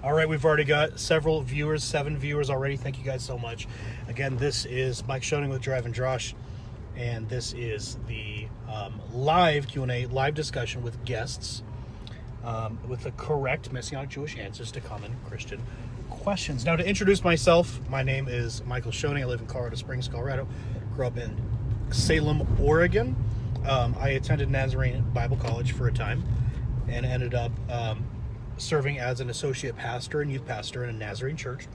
All right, we've already got several viewers, 7 viewers already. Thank you guys so much. Again, this is Mike Schoening with Drive and Josh, and this is the live Q&A, live discussion with guests with the correct Messianic Jewish answers to common Christian questions. Now, to introduce myself, my name is Michael Schoening. I live in Colorado Springs, Colorado. Grew up in Salem, Oregon. I attended Nazarene Bible College for a time and ended up serving as an associate pastor and youth pastor in a Nazarene church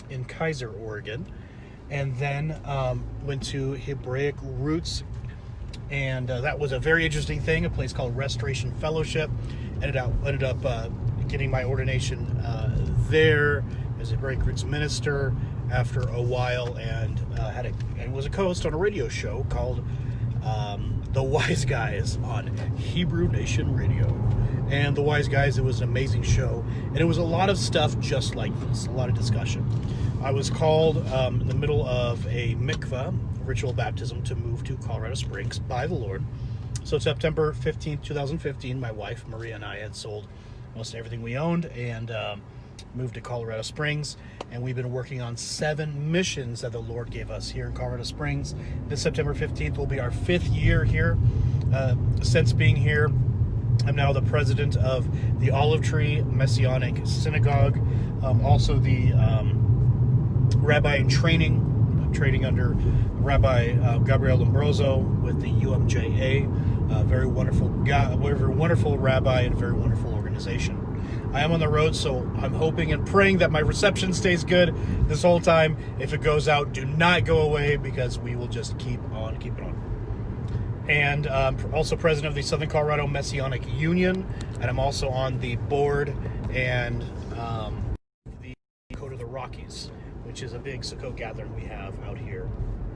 in Kaiser, Oregon. And then went to Hebraic Roots, and that was a very interesting thing, a place called Restoration Fellowship. Ended up getting my ordination there as a Hebraic Roots minister after a while, and was a co-host on a radio show called The Wise Guys on Hebrew Nation Radio. And The Wise Guys, it was an amazing show, and it was a lot of stuff just like this, a lot of discussion. I was called in the middle of a mikvah, ritual baptism, to move to Colorado Springs by the Lord. So September 15th, 2015, my wife, Maria, and I had sold most everything we owned and moved to Colorado Springs. And we've been working on 7 missions that the Lord gave us here in Colorado Springs. This September 15th will be our 5th year here. Since being here, I'm now the president of the Olive Tree Messianic Synagogue, also the rabbi in training under Rabbi Gabriel Lombroso with the UMJA. Very wonderful guy, very wonderful rabbi, and very wonderful organization. I am on the road, so I'm hoping and praying that my reception stays good this whole time. If it goes out, do not go away, because we will just keep on keeping on. And also president of the Southern Colorado Messianic Union, and I'm also on the board and the Code of the Rockies, which is a big Sukkot gathering we have out here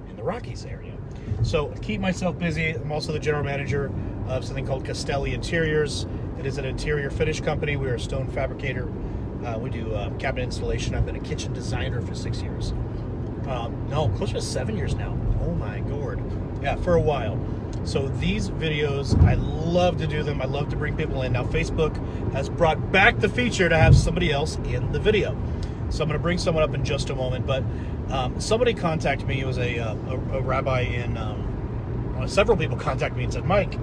in the Rockies area. So keep myself busy. I'm also the general manager of something called Castelli Interiors. It is an interior finish company. We are a stone fabricator. We do cabinet installation. I've been a kitchen designer for 6 years. No, closer to 7 years now. Oh my God. Yeah, for a while. So these videos, I love to do them. I love to bring people in. Now, Facebook has brought back the feature to have somebody else in the video. So I'm going to bring someone up in just a moment, but somebody contacted me. It was a rabbi in, several people contacted me and said, Mike,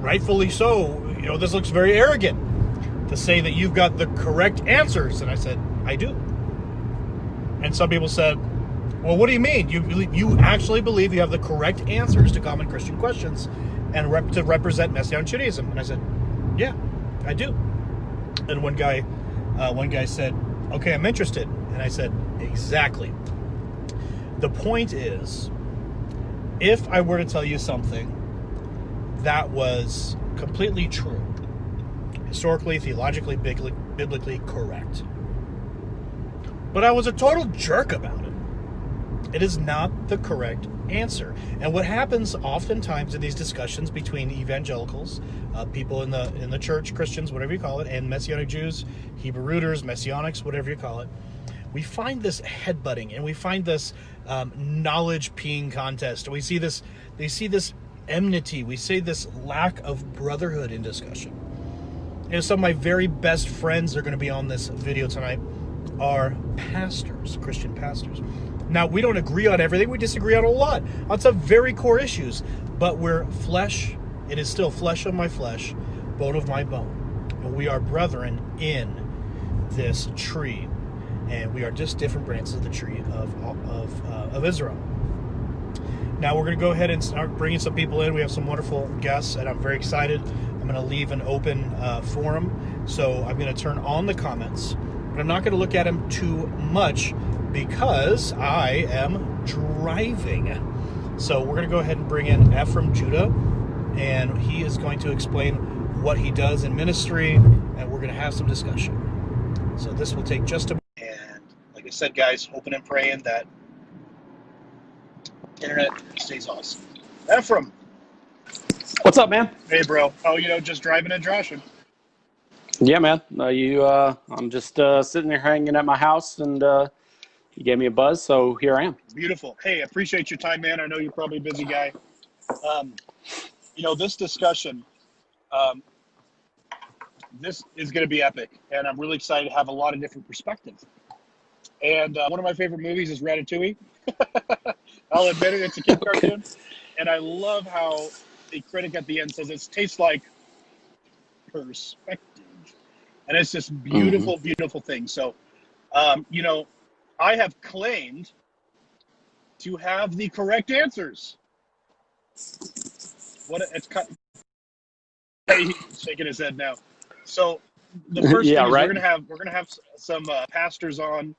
rightfully so, this looks very arrogant to say that you've got the correct answers. And I said, I do. And some people said, well, what do you mean? You actually believe you have the correct answers to common Christian questions and to represent Messianic Judaism? And I said, yeah, I do. And one guy said, okay, I'm interested. And I said, exactly. The point is, if I were to tell you something that was completely true, historically, theologically, biblically correct, but I was a total jerk about it, it is not the correct answer. And what happens oftentimes in these discussions between evangelicals, people in the church, Christians, whatever you call it, and Messianic Jews, Hebrew rooters, Messianics, whatever you call it, we find this headbutting, and we find this knowledge peeing contest. We see this enmity. We see this lack of brotherhood in discussion. And some of my very best friends are going to be on this video tonight are pastors, Christian pastors. Now, we don't agree on everything. We disagree on a lot, on some very core issues. But we're flesh. It is still flesh of my flesh, bone of my bone. And we are brethren in this tree. And we are just different branches of the tree of Israel. Now, we're going to go ahead and start bringing some people in. We have some wonderful guests, and I'm very excited. I'm going to leave an open forum. So I'm going to turn on the comments. But I'm not going to look at them too much, because I am driving. So we're going to go ahead and bring in Ephraim Judah, and he is going to explain what he does in ministry, and we're going to have some discussion. So this will take just a minute. And like I said, guys, hoping and praying that internet stays awesome. Ephraim. What's up, man? Hey, bro. Oh, just driving and joshing. Yeah, man. I'm just sitting there hanging at my house, and you gave me a buzz, so here I am. Beautiful. Hey, appreciate your time, man. I know you're probably a busy guy. This discussion, this is going to be epic, and I'm really excited to have a lot of different perspectives. And one of my favorite movies is Ratatouille. I'll admit it, it's a kid cartoon. And I love how the critic at the end says it tastes like perspective. And it's this beautiful, beautiful thing. So, you know, I have claimed to have the correct answers. It's he's shaking his head now. So the first thing is we're gonna have some pastors on,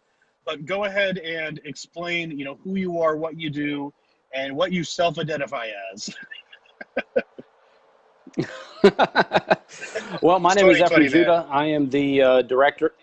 but go ahead and explain, you know, who you are, what you do, and what you self-identify as. Well, my name is Ephraim Judah. I am the director.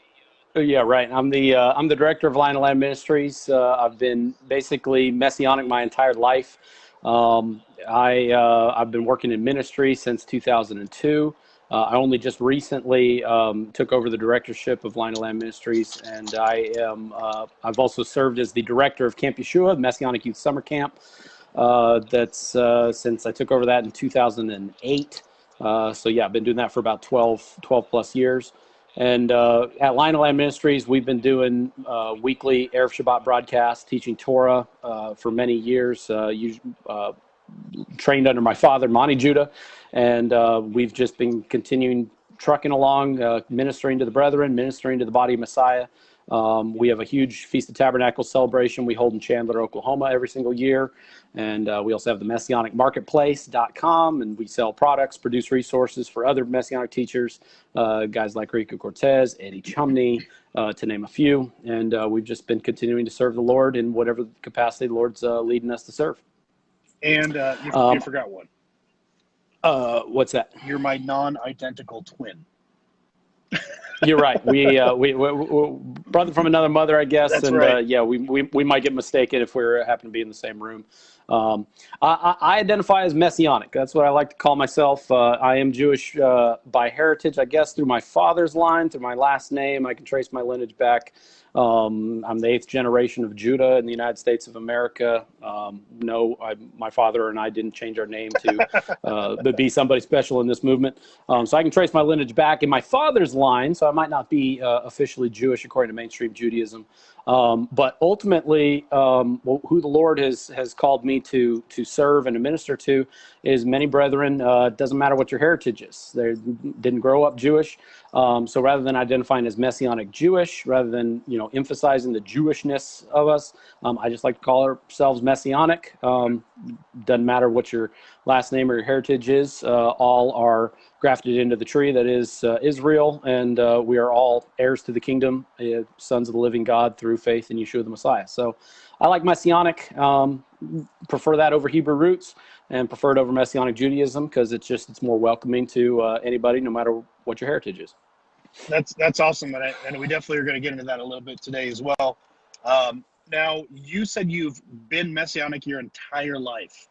Yeah, right. I'm the director of Lion and Lamb Ministries. I've been basically Messianic my entire life. I've been working in ministry since 2002. I only just recently took over the directorship of Lion and Lamb Ministries, and I've also served as the director of Camp Yeshua, Messianic Youth Summer Camp. That's since I took over that in 2008. So yeah, I've been doing that for about 12 plus years. And at Lion and Lamb Ministries, we've been doing weekly Erev Shabbat broadcasts, teaching Torah for many years, trained under my father, Messianic Judah. And we've just been continuing trucking along, ministering to the brethren, ministering to the body of Messiah. We have a huge Feast of Tabernacles celebration we hold in Chandler, Oklahoma every single year. And we also have the MessianicMarketplace.com, and we sell products, produce resources for other Messianic teachers, guys like Rico Cortez, Eddie Chumney, to name a few. And we've just been continuing to serve the Lord in whatever capacity the Lord's leading us to serve. And you forgot one. What's that? You're my non-identical twin. You're right. We brother from another mother, I guess. That's and right. Yeah, we might get mistaken if we happen to be in the same room. I identify as Messianic. That's what I like to call myself. I am Jewish by heritage, I guess, through my father's line, through my last name. I can trace my lineage back. I'm the 8th generation of Judah in the United States of America. My father and I didn't change our name to be somebody special in this movement. So I can trace my lineage back in my father's line, so I might not be officially Jewish according to mainstream Judaism. But ultimately, who the Lord has called me to serve and to minister to is many brethren. It doesn't matter what your heritage is. They didn't grow up Jewish. So rather than identifying as Messianic Jewish, rather than emphasizing the Jewishness of us, I just like to call ourselves Messianic. Doesn't matter what your last name or your heritage is. All are grafted into the tree that is Israel, and we are all heirs to the kingdom, sons of the living God through faith in Yeshua the Messiah. So I like Messianic, prefer that over Hebrew roots, and prefer it over Messianic Judaism because it's more welcoming to anybody, no matter what your heritage is. That's awesome, and we definitely are going to get into that a little bit today as well. Now, you said you've been Messianic your entire life.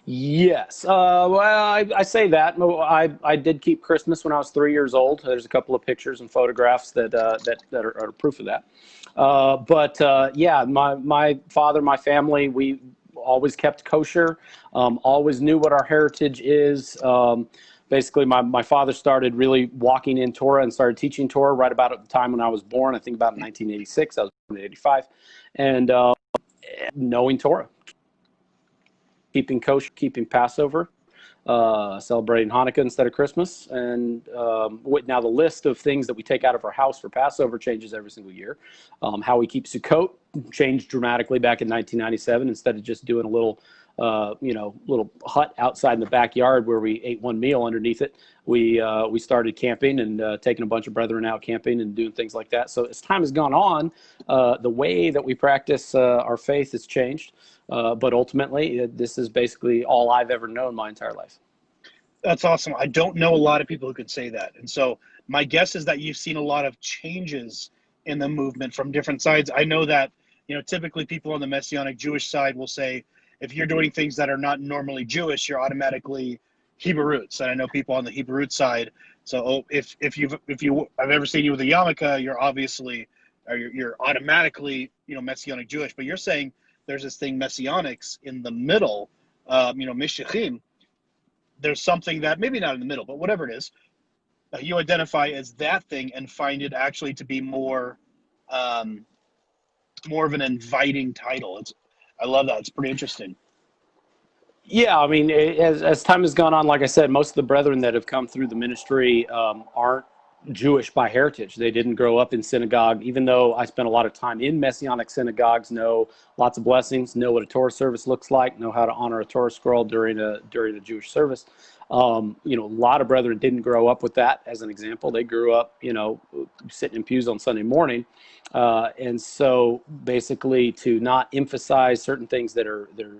Yes. Well, I say that. I did keep Christmas when I was 3 years old. There's a couple of pictures and photographs that are proof of that. Yeah, my father, my family, we always kept kosher, always knew what our heritage is. Basically, my father started really walking in Torah and started teaching Torah right about at the time when I was born. I think about in 1986. I was born in 85. And knowing Torah, keeping kosher, keeping Passover, celebrating Hanukkah instead of Christmas. And now the list of things that we take out of our house for Passover changes every single year. How we keep Sukkot changed dramatically back in 1997. Instead of just doing a little hut outside in the backyard where we ate one meal underneath it, we started camping and taking a bunch of brethren out camping and doing things like that. So as time has gone on, the way that we practice our faith has changed. But ultimately, this is basically all I've ever known my entire life. That's awesome. I don't know a lot of people who could say that. And so my guess is that you've seen a lot of changes in the movement from different sides. I know that, typically people on the Messianic Jewish side will say, if you're doing things that are not normally Jewish, you're automatically Hebrew roots. And I know people on the Hebrew root side. So if I've ever seen you with a yarmulke, you're obviously, or you're automatically, Messianic Jewish. But you're saying there's this thing, Messianics, in the middle, Mishichim. There's something that maybe not in the middle, but whatever it is, you identify as that thing and find it actually to be um, more of an inviting title. I love that. It's pretty interesting. Yeah, I mean, as time has gone on, like I said, most of the brethren that have come through the ministry aren't Jewish by heritage. They didn't grow up in synagogue, even though I spent a lot of time in Messianic synagogues, know lots of blessings, know what a Torah service looks like, know how to honor a Torah scroll during a Jewish service. A lot of brethren didn't grow up with that. As an example, they grew up, sitting in pews on Sunday morning, and so basically to not emphasize certain things that are they're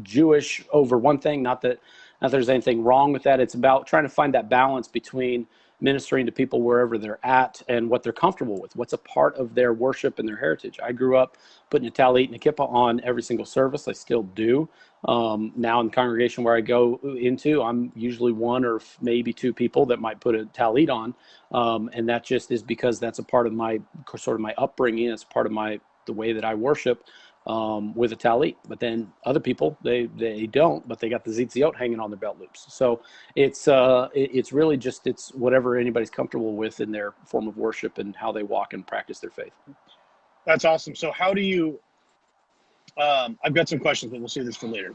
Jewish over one thing. Not that there's anything wrong with that. It's about trying to find that balance between ministering to people wherever they're at and what they're comfortable with, what's a part of their worship and their heritage. I grew up putting a talit and a kippah on every single service. I still do. Now in the congregation where I go into, I'm usually one or maybe two people that might put a talit on. And that just is because that's a part of my upbringing. It's part of the way that I worship. With a talit, but then other people they don't, but they got the zitziot hanging on their belt loops. So it's really just it's whatever anybody's comfortable with in their form of worship and how they walk and practice their faith. That's awesome. So how do you? I've got some questions, but we'll save this for later.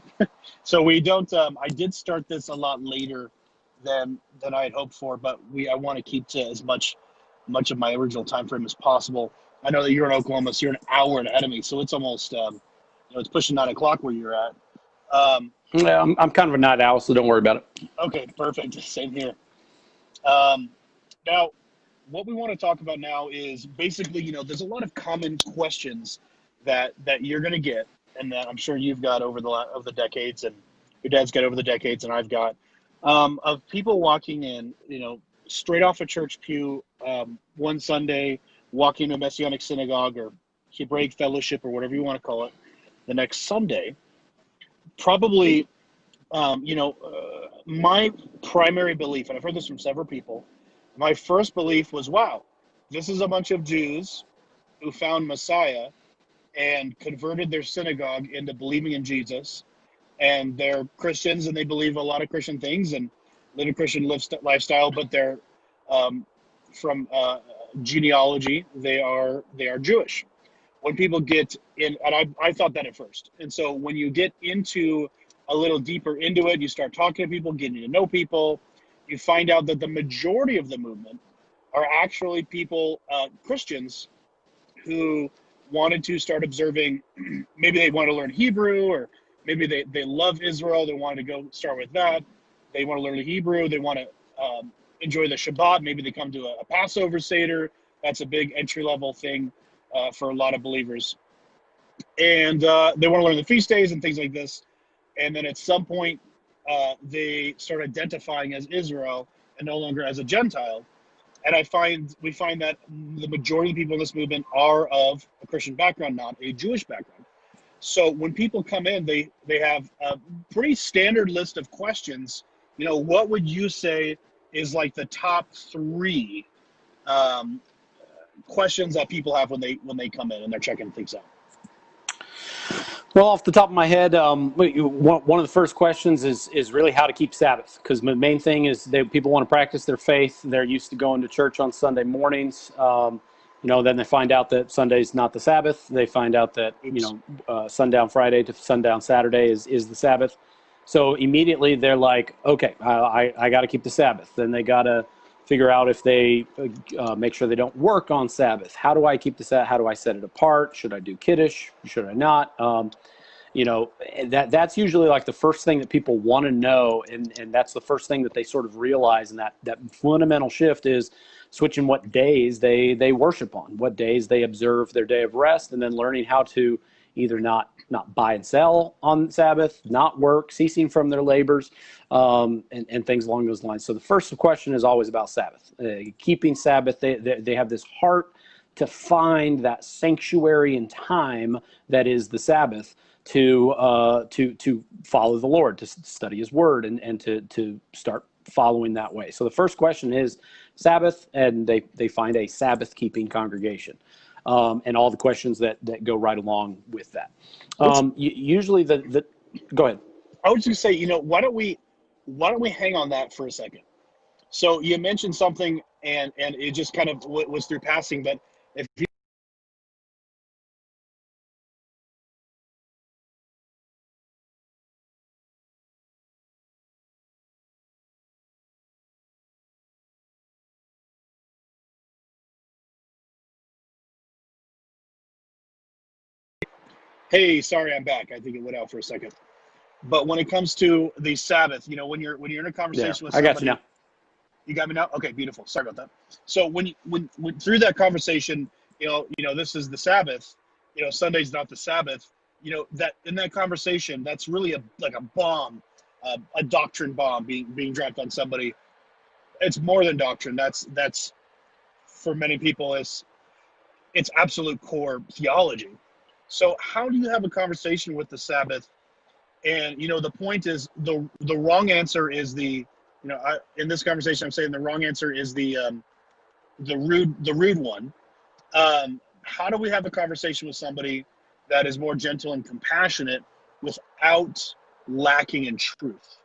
So we don't. I did start this a lot later than I had hoped for, but I want to keep to as much of my original time frame as possible. I know that you're in Oklahoma, so you're an hour ahead of me, so it's almost, it's pushing 9 o'clock where you're at. Yeah, I'm kind of a night owl, so don't worry about it. Okay, perfect. Same here. Now, what we want to talk about now is basically, there's a lot of common questions that you're going to get, and that I'm sure you've got over the decades, and your dad's got over the decades, and I've got, of people walking in, straight off a church pew one Sunday, walking to a Messianic synagogue or Hebraic fellowship or whatever you want to call it, the next Sunday, probably, my primary belief, and I've heard this from several people, my first belief was, wow, this is a bunch of Jews who found Messiah and converted their synagogue into believing in Jesus, and they're Christians and they believe a lot of Christian things and live a Christian lifestyle, but they're from genealogy, they are Jewish. When people get in, and I thought that at first, and so when you get into a little deeper into it, you start talking to people, getting to know people, you find out that the majority of the movement are actually people, Christians, who wanted to start observing. Maybe they want to learn Hebrew, or maybe they love Israel, they wanted to go start with that. They want to learn the Hebrew, they want to enjoy the Shabbat. Maybe they come to a Passover Seder. That's a big entry-level thing for a lot of believers. And they want to learn the feast days and things like this. And then at some point, they start identifying as Israel and no longer as a Gentile. And we find that the majority of the people in this movement are of a Christian background, not a Jewish background. So when people come in, they have a pretty standard list of questions. What would you say is like the top 3 questions that people have when they come in and they're checking things out? Well, off the top of my head, one of the first questions is really how to keep Sabbath, because the main thing is people want to practice their faith. They're used to going to church on Sunday mornings. Then they find out that Sunday's not the Sabbath. They find out that sundown Friday to sundown Saturday is the Sabbath. So immediately they're like, okay, I got to keep the Sabbath. Then they got to figure out if they make sure they don't work on Sabbath. How do I keep the Sabbath? How do I set it apart? Should I do Kiddush? Should I not? That's usually like the first thing that people want to know, and that's the first thing that they sort of realize. And that fundamental shift is switching what days they worship on, what days they observe their day of rest, and then learning how to either not buy and sell on Sabbath, not work, ceasing from their labors, and things along those lines. So the first question is always about Sabbath, keeping Sabbath. They have this heart to find that sanctuary and time that is the Sabbath, to follow the Lord, to study His Word, and to start following that way. So the first question is Sabbath, and they find a Sabbath-keeping congregation. And all the questions that go right along with that. Usually go ahead. I was just going to say, why don't we hang on that for a second? So you mentioned something, and it just kind of was through passing, but if you, hey, sorry, I'm back. I think it went out for a second. But when it comes to the Sabbath, when you're in a Yeah, conversation with I got you somebody, now. you got me now. Okay, beautiful. Sorry about that. So when through that conversation, this is the Sabbath. Sunday's not the Sabbath. That in that conversation, that's really like a bomb, a doctrine bomb being dropped on somebody. It's more than doctrine. That's for many people it's absolute core theology. So how do you have a conversation with the Sabbath? And the point is the wrong answer is in this conversation I'm saying the wrong answer is the rude one. How do we have a conversation with somebody that is more gentle and compassionate without lacking in truth?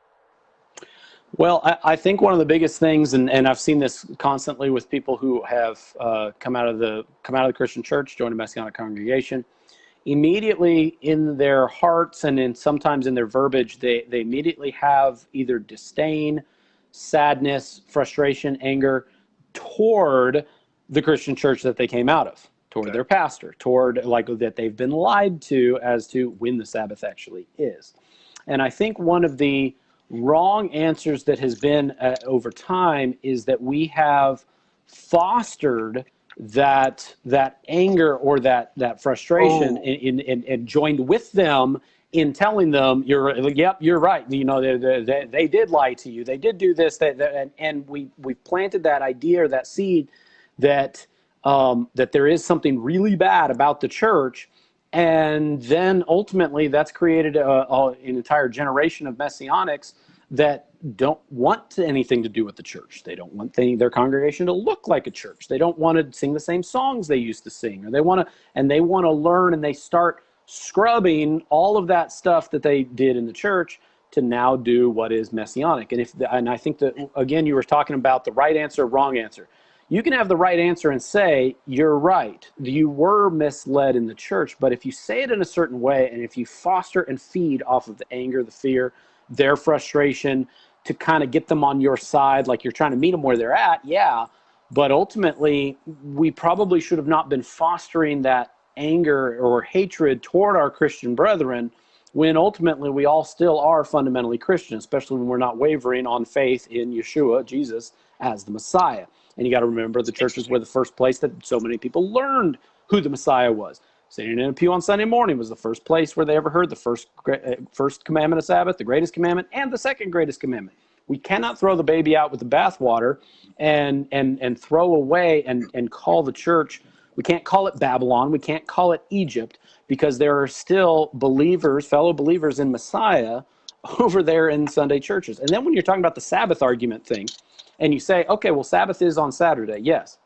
Well, I think one of the biggest things, and I've seen this constantly with people who have come out of the Christian church, joined a Messianic congregation, immediately in their hearts and sometimes in their verbiage, they immediately have either disdain, sadness, frustration, anger toward the Christian church that they came out of, toward Okay. their pastor, toward like that they've been lied to as to when the Sabbath actually is. And I think one of the wrong answers that has been over time is that we have fostered that anger or that frustration and joined with them in telling them you're right, they did lie to you, they did do this, and we planted that idea or that seed that that there is something really bad about the church. And then ultimately that's created an entire generation of messianics that don't want anything to do with the church. They don't want their congregation to look like a church. They don't want to sing the same songs they used to sing, or they want to learn, and they start scrubbing all of that stuff that they did in the church to now do what is messianic. And I think that, again, you were talking about the right answer, wrong answer. You can have the right answer and say, you're right, you were misled in the church, but if you say it in a certain way, and if you foster and feed off of the anger, the fear, their frustration, to kind of get them on your side, like you're trying to meet them where they're at, yeah, but ultimately, we probably should have not been fostering that anger or hatred toward our Christian brethren, when ultimately we all still are fundamentally Christian, especially when we're not wavering on faith in Yeshua, Jesus, as the Messiah. And you got to remember, the churches were the first place that so many people learned who the Messiah was. Sitting in a pew on Sunday morning was the first place where they ever heard the first commandment of Sabbath, the greatest commandment, and the second greatest commandment. We cannot throw the baby out with the bathwater and throw away and call the church. We can't call it Babylon. We can't call it Egypt, because there are still believers, fellow believers in Messiah over there in Sunday churches. And then when you're talking about the Sabbath argument thing, and you say, okay, well, Sabbath is on Saturday, yes.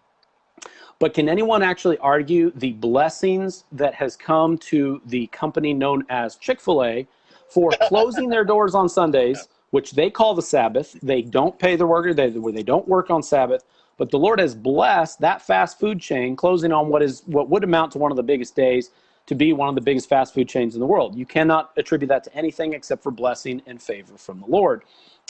But can anyone actually argue the blessings that has come to the company known as Chick-fil-A for closing their doors on Sundays, which they call the Sabbath? They don't pay the worker, they don't work on Sabbath, but the Lord has blessed that fast food chain closing on what would amount to one of the biggest days to be one of the biggest fast food chains in the world. You cannot attribute that to anything except for blessing and favor from the Lord.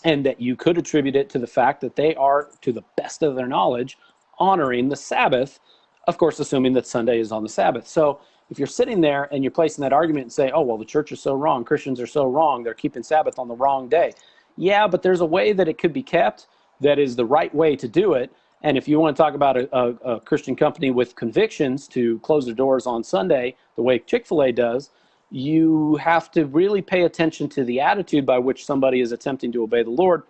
And that you could attribute it to the fact that they are, to the best of their knowledge, honoring the Sabbath, of course, assuming that Sunday is on the Sabbath. So if you're sitting there and you're placing that argument and say, oh, well, the church is so wrong, Christians are so wrong, they're keeping Sabbath on the wrong day. Yeah, but there's a way that it could be kept that is the right way to do it. And if you want to talk about a Christian company with convictions to close their doors on Sunday, the way Chick-fil-A does, you have to really pay attention to the attitude by which somebody is attempting to obey the Lord,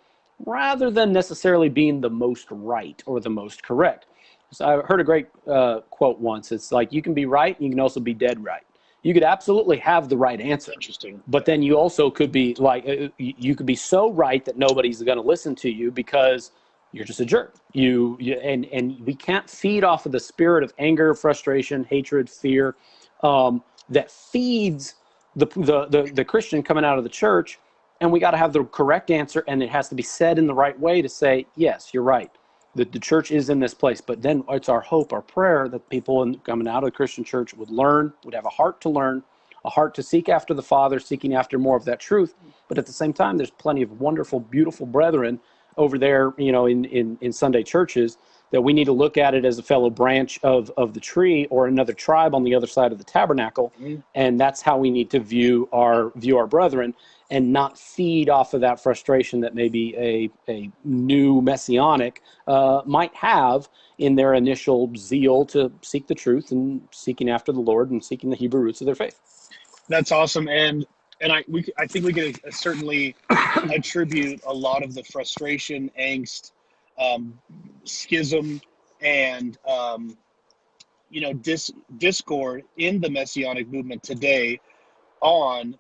rather than necessarily being the most right or the most correct. So I heard a great quote once. It's like, you can be right, and you can also be dead right. You could absolutely have the right answer. Interesting. But then you also could be like, you could be so right that nobody's going to listen to you because you're just a jerk. And we can't feed off of the spirit of anger, frustration, hatred, fear, that feeds the Christian coming out of the church and we got to have the correct answer, and it has to be said in the right way to say, yes, you're right. The church is in this place. But then it's our hope, our prayer, that people coming out of the Christian church would learn, would have a heart to learn, a heart to seek after the Father, seeking after more of that truth. But at the same time, there's plenty of wonderful, beautiful brethren over there, in Sunday churches, that we need to look at it as a fellow branch of the tree, or another tribe on the other side of the tabernacle. And that's how we need to view our brethren, and not feed off of that frustration that maybe a new Messianic might have in their initial zeal to seek the truth and seeking after the Lord and seeking the Hebrew roots of their faith. That's awesome. And I think we can certainly attribute a lot of the frustration, angst, schism, and discord in the Messianic movement today on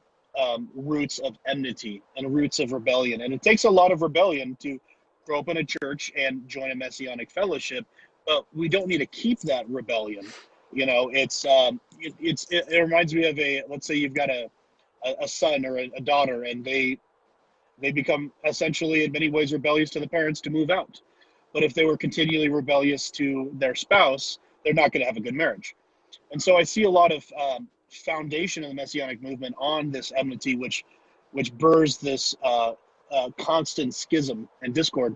roots of enmity and roots of rebellion. And it takes a lot of rebellion to grow up in a church and join a Messianic fellowship, but we don't need to keep that rebellion. It reminds me of let's say you've got a son or a daughter, and they become essentially in many ways rebellious to the parents to move out. But if they were continually rebellious to their spouse, they're not going to have a good marriage. And so I see a lot of foundation of the Messianic movement on this enmity, which burrs this constant schism and discord.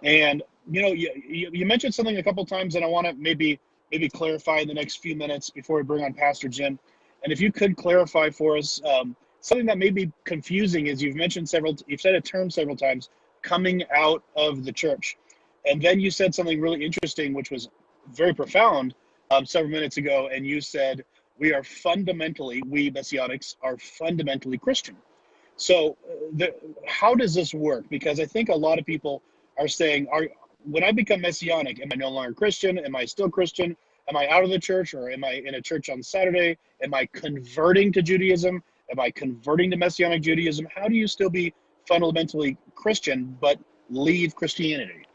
And you mentioned something a couple times, and I want to maybe clarify in the next few minutes before we bring on Pastor Jim. And if you could clarify for us something that may be confusing, is you've said a term several times, coming out of the church, and then you said something really interesting, which was very profound several minutes ago, and you said we Messianics are fundamentally Christian. So how does this work? Because I think a lot of people are saying, when I become Messianic, am I no longer Christian? Am I still Christian? Am I out of the church, or am I in a church on Saturday? Am I converting to Judaism? Am I converting to Messianic Judaism? How do you still be fundamentally Christian but leave Christianity?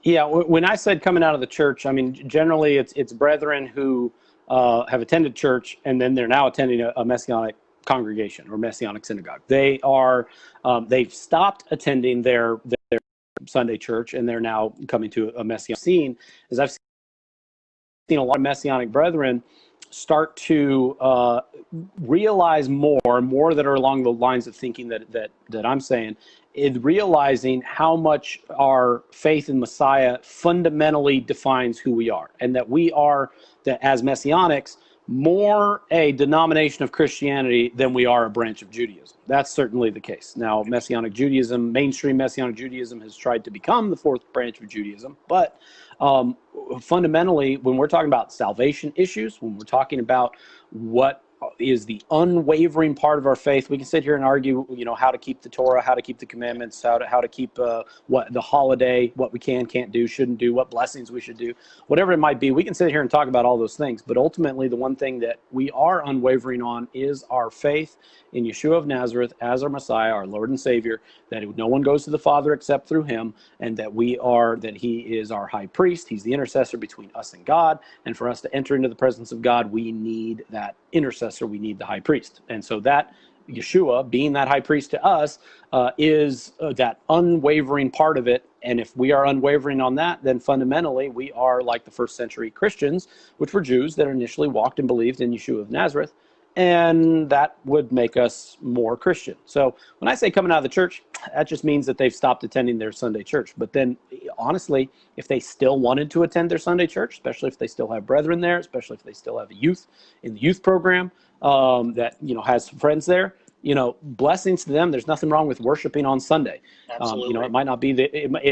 Yeah, when I said coming out of the church, I mean, generally it's brethren who have attended church, and then they're now attending a Messianic congregation or Messianic synagogue. They've stopped attending their Sunday church, and they're now coming to a Messianic scene. As I've seen a lot of Messianic brethren start to realize more that are along the lines of thinking that I'm saying, is realizing how much our faith in Messiah fundamentally defines who we are, and that we are, that as Messianics, more a denomination of Christianity than we are a branch of Judaism. That's certainly the case. Now, Messianic Judaism, mainstream Messianic Judaism, has tried to become the fourth branch of Judaism, but fundamentally, when we're talking about salvation issues, when we're talking about what is the unwavering part of our faith, we can sit here and argue, how to keep the Torah, how to keep the commandments, how to keep what the holiday, what we can't do, shouldn't do, what blessings we should do, whatever it might be. We can sit here and talk about all those things, but ultimately the one thing that we are unwavering on is our faith in Yeshua of Nazareth as our Messiah, our Lord and Savior, that no one goes to the Father except through him, and that he is our high priest. He's the intercessor between us and God, and for us to enter into the presence of God, we need that intercessor, we need the high priest. And so that Yeshua, being that high priest to us, is that unwavering part of it. And if we are unwavering on that, then fundamentally we are like the first century Christians, which were Jews that initially walked and believed in Yeshua of Nazareth. And that would make us more Christian. So when I say coming out of the church, that just means that they've stopped attending their Sunday church. But then, honestly, if they still wanted to attend their Sunday church, especially if they still have brethren there, especially if they still have a youth in the youth program that has friends there, blessings to them. There's nothing wrong with worshiping on Sunday. Absolutely. It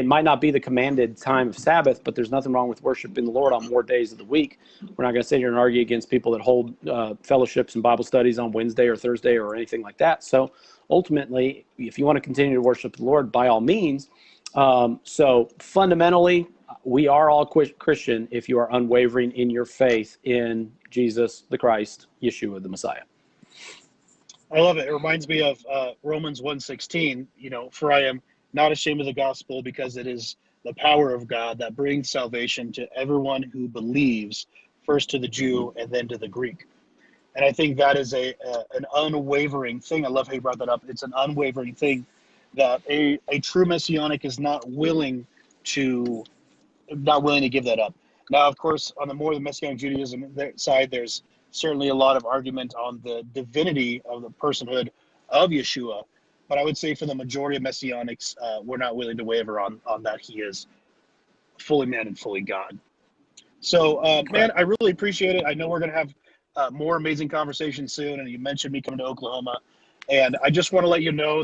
might not be the commanded time of Sabbath, but there's nothing wrong with worshiping the Lord on more days of the week. We're not going to sit here and argue against people that hold fellowships and Bible studies on Wednesday or Thursday or anything like that. So ultimately, if you want to continue to worship the Lord, by all means. So fundamentally, we are all Christian if you are unwavering in your faith in Jesus the Christ, Yeshua the Messiah. I love it. It reminds me of Romans 1:16, for I am not ashamed of the gospel, because it is the power of God that brings salvation to everyone who believes, first to the Jew and then to the Greek. And I think that is an unwavering thing. I love how you brought that up. It's an unwavering thing that a true Messianic is not willing to give that up. Now, of course, on the Messianic Judaism side, there's certainly a lot of argument on the divinity of the personhood of Yeshua. But I would say for the majority of Messianics, we're not willing to waver on that he is fully man and fully God. So, man, I really appreciate it. I know we're going to have more amazing conversations soon. And you mentioned me coming to Oklahoma. And I just want to let you know